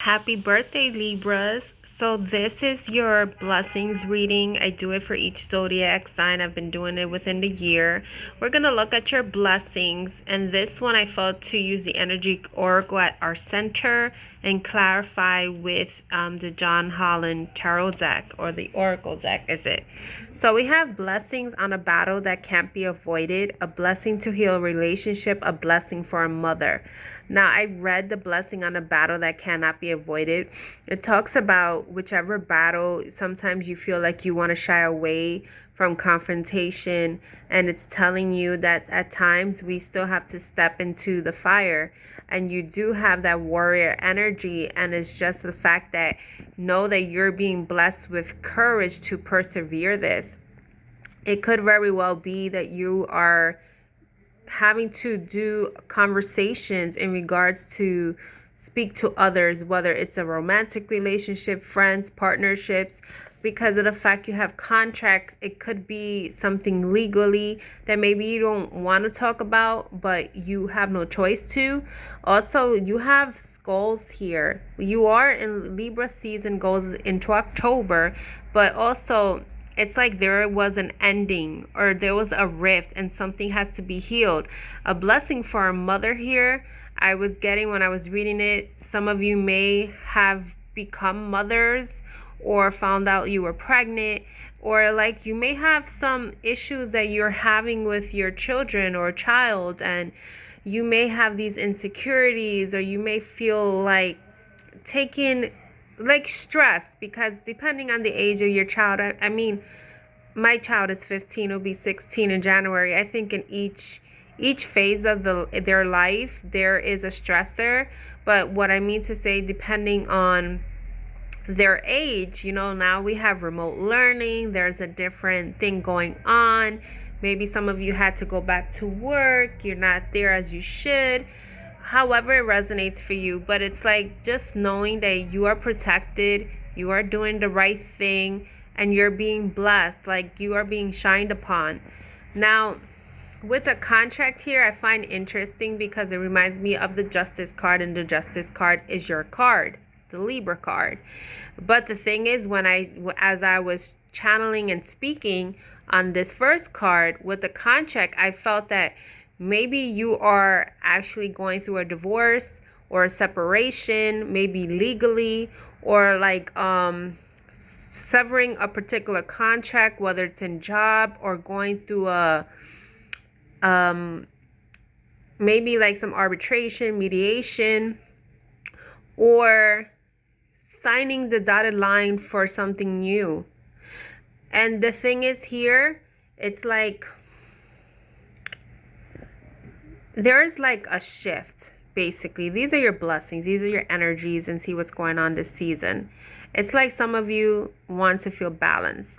Happy birthday, Libras. So this is your blessings reading. I do it for each zodiac sign. I've been doing it within the year. We're going to look at your blessings. And this one I felt to use the energy oracle at our center and clarify with the John Holland tarot deck, or the oracle deck, is it? So we have blessings on a battle that can't be avoided, a blessing to heal a relationship, a blessing for a mother. Now, I read the blessing on a battle that cannot be avoided. It talks about whichever battle, sometimes you feel like you want to shy away from confrontation, and it's telling you that at times we still have to step into the fire, and you do have that warrior energy, and it's just the fact that know that you're being blessed with courage to persevere this. It could very well be that you are having to do conversations in regards to speak to others, whether it's a romantic relationship, friends, partnerships, because of the fact you have contracts. It could be something legally that maybe you don't want to talk about, but you have no choice to. Also, you have goals here. You are in Libra season, goes into October, but also it's like there was an ending, or there was a rift and something has to be healed. A blessing for a mother here. I was getting when I was reading it, some of you may have become mothers or found out you were pregnant, or like you may have some issues that you're having with your children or child, and you may have these insecurities, or you may feel like taking like stress, because depending on the age of your child, I mean, my child is 15, will be 16 in January. I think in each phase of their life there is a stressor, but what I mean to say, depending on their age, now we have remote learning, there's a different thing going on. Maybe some of you had to go back to work, you're not there as you should, however it resonates for you. But it's like just knowing that you are protected, you are doing the right thing, and you're being blessed, like you are being shined upon. Now, with the contract here, I find interesting because it reminds me of the Justice card, and the Justice card is your card, the Libra card. But the thing is, as I was channeling and speaking on this first card with the contract, I felt that maybe you are actually going through a divorce or a separation, maybe legally, or like severing a particular contract, whether it's in job or going through a maybe like some arbitration, mediation, or signing the dotted line for something new. And the thing is here, it's like there's like a shift. Basically, these are your blessings, these are your energies, and see what's going on this season. It's like some of you want to feel balanced.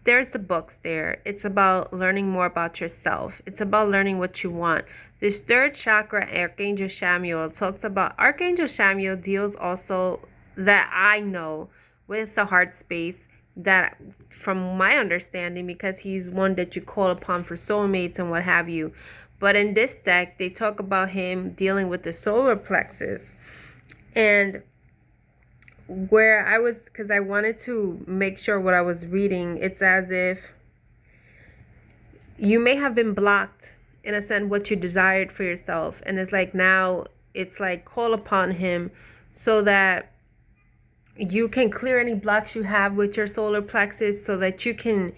There's the books there. It's about learning more about yourself. It's about learning what you want. This third chakra, Archangel Chamuel, talks about, Archangel Chamuel deals also, that I know, with the heart space, that from my understanding, because he's one that you call upon for soulmates and what have you. But in this deck, they talk about him dealing with the solar plexus. And where I was, because I wanted to make sure what I was reading, it's as if you may have been blocked, in a sense, what you desired for yourself. And it's like now it's like call upon him so that you can clear any blocks you have with your solar plexus, so that you can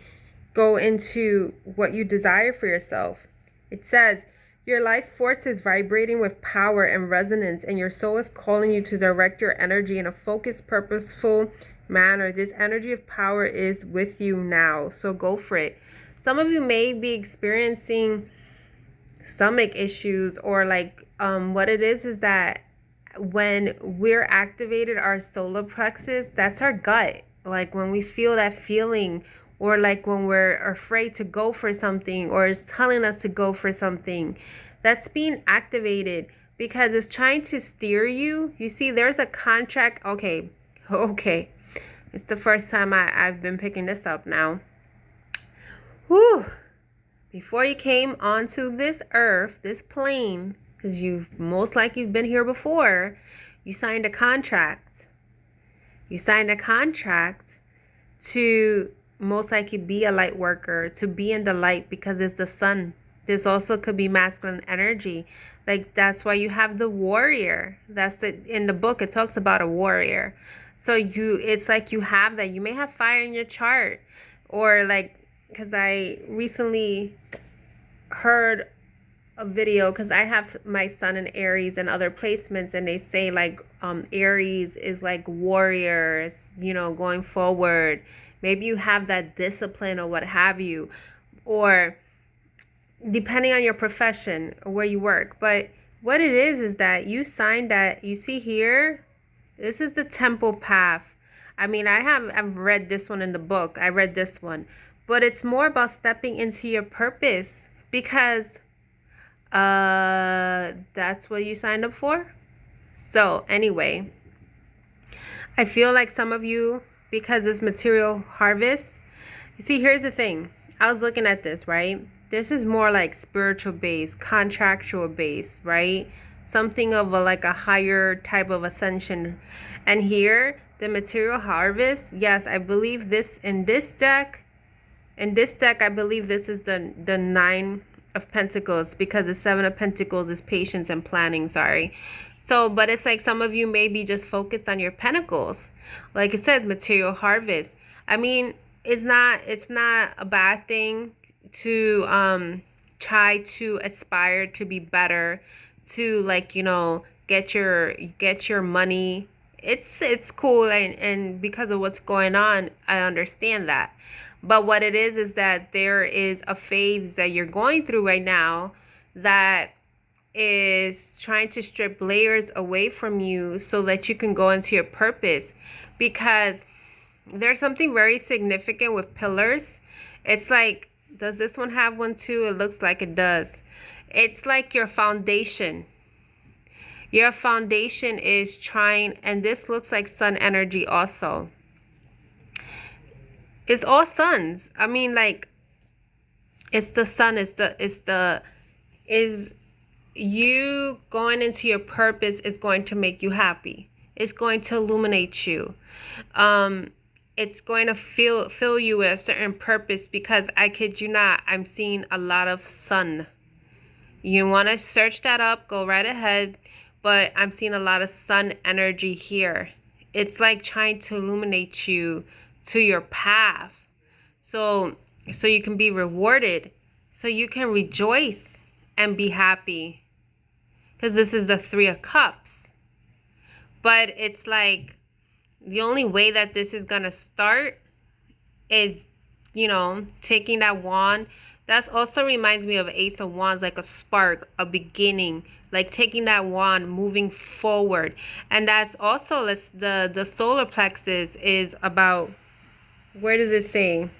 go into what you desire for yourself. It says, your life force is vibrating with power and resonance, and your soul is calling you to direct your energy in a focused, purposeful manner. This energy of power is with you now, so go for it. Some of you may be experiencing stomach issues, or like what it is that when we're activated our solar plexus, that's our gut. Like when we feel that feeling, or like when we're afraid to go for something, or it's telling us to go for something, that's being activated because it's trying to steer you. You see, there's a contract. Okay. It's the first time I've been picking this up now. Whew. Before you came onto this earth, this plane, because you've most likely been here before, You signed a contract. You signed a contract to most likely be a light worker, to be in the light because it's the sun. This also could be masculine energy. Like, that's why you have the warrior. That's in the book, it talks about a warrior. So it's like you have that. You may have fire in your chart, or like, because I recently heard a video, because I have my sun in Aries and other placements, and they say like Aries is like warriors, you know, going forward. Maybe you have that discipline or what have you, or depending on your profession or where you work. But what it is that you signed that. You see here, this is the temple path. I mean, I've read this one in the book. I read this one, but it's more about stepping into your purpose, because that's what you signed up for. So anyway, I feel like some of you, because it's material harvest, you see, here's the thing. I was looking at this, right? This is more like spiritual based, contractual based, right? Something of like a higher type of ascension. And here, the material harvest, yes, I believe this in this deck. In this deck, I believe this is the Nine of Pentacles, because the Seven of Pentacles is patience and planning, sorry. So, but it's like some of you may be just focused on your pentacles. Like it says, material harvest. I mean, it's not a bad thing to try to aspire to be better, to, like, you know, get your money. It's cool, and because of what's going on, I understand that. But what it is that there is a phase that you're going through right now that is trying to strip layers away from you so that you can go into your purpose. Because there's something very significant with pillars. It's like, does this one have one too? It looks like it does. It's like your foundation. Your foundation is trying, and this looks like sun energy also. It's all suns. I mean, like, it's the sun, is you going into your purpose is going to make you happy. It's going to illuminate you. It's going to fill you with a certain purpose, because I kid you not, I'm seeing a lot of sun. You want to search that up, go right ahead. But I'm seeing a lot of sun energy here. It's like trying to illuminate you to your path. So you can be rewarded. So you can rejoice and be happy. Because this is the Three of Cups. But it's like, the only way that this is going to start is, you know, taking that wand. That also reminds me of Ace of Wands, like a spark, a beginning, like taking that wand, moving forward. And that's also the solar plexus is about, where does it say?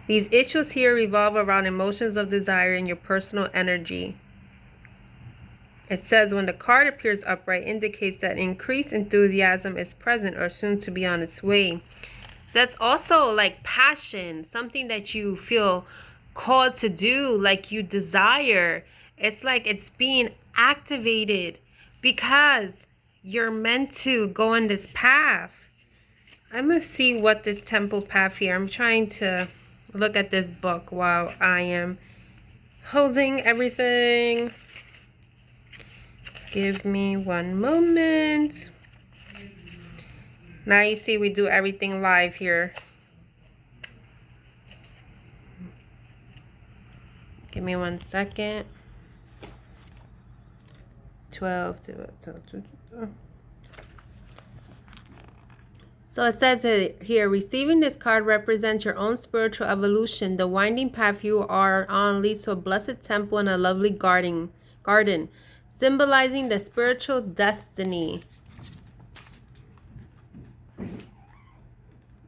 These issues here revolve around emotions of desire and your personal energy. It says when the card appears upright, indicates that increased enthusiasm is present or soon to be on its way. That's also like passion, something that you feel called to do, like you desire. It's like it's being activated because you're meant to go on this path. I'm going to see what this temple path here. I'm trying to look at this book while I am holding everything. Give me one moment. Now you see we do everything live here. Give me 1 second. 12. So it says here, receiving this card represents your own spiritual evolution. The winding path you are on leads to a blessed temple and a lovely garden, symbolizing the spiritual destiny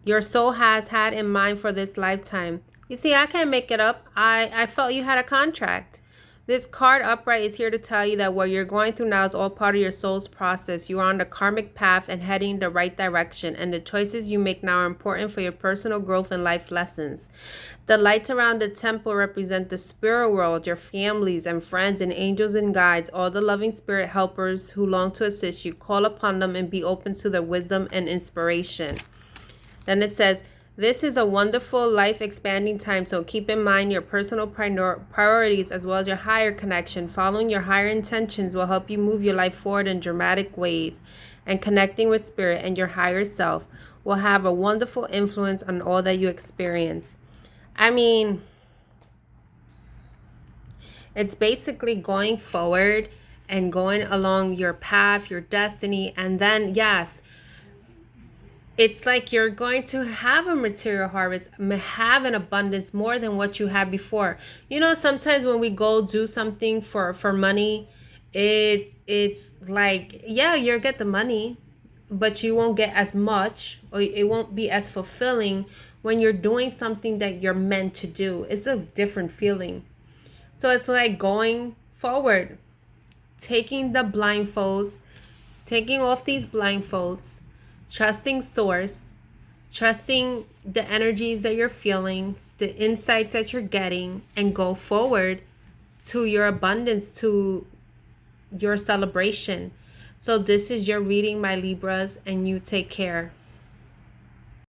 your soul has had in mind for this lifetime. You see, I can't make it up. I felt you had a contract. This card upright is here to tell you that what you're going through now is all part of your soul's process. You are on the karmic path and heading the right direction, and the choices you make now are important for your personal growth and life lessons. The lights around the temple represent the spirit world, your families and friends and angels and guides, all the loving spirit helpers who long to assist you. Call upon them and be open to their wisdom and inspiration. Then it says, this is a wonderful life expanding time, so keep in mind your personal priorities as well as your higher connection. Following your higher intentions will help you move your life forward in dramatic ways, and connecting with spirit and your higher self will have a wonderful influence on all that you experience. I mean, it's basically going forward and going along your path, your destiny, and then, yes, it's like you're going to have a material harvest, have an abundance more than what you had before. You know, sometimes when we go do something for money, it's like, yeah, you'll get the money, but you won't get as much, or it won't be as fulfilling when you're doing something that you're meant to do. It's a different feeling. So it's like going forward, taking off these blindfolds, trusting source, trusting the energies that you're feeling, the insights that you're getting, and go forward to your abundance, to your celebration. So this is your reading, my Libras, and you take care.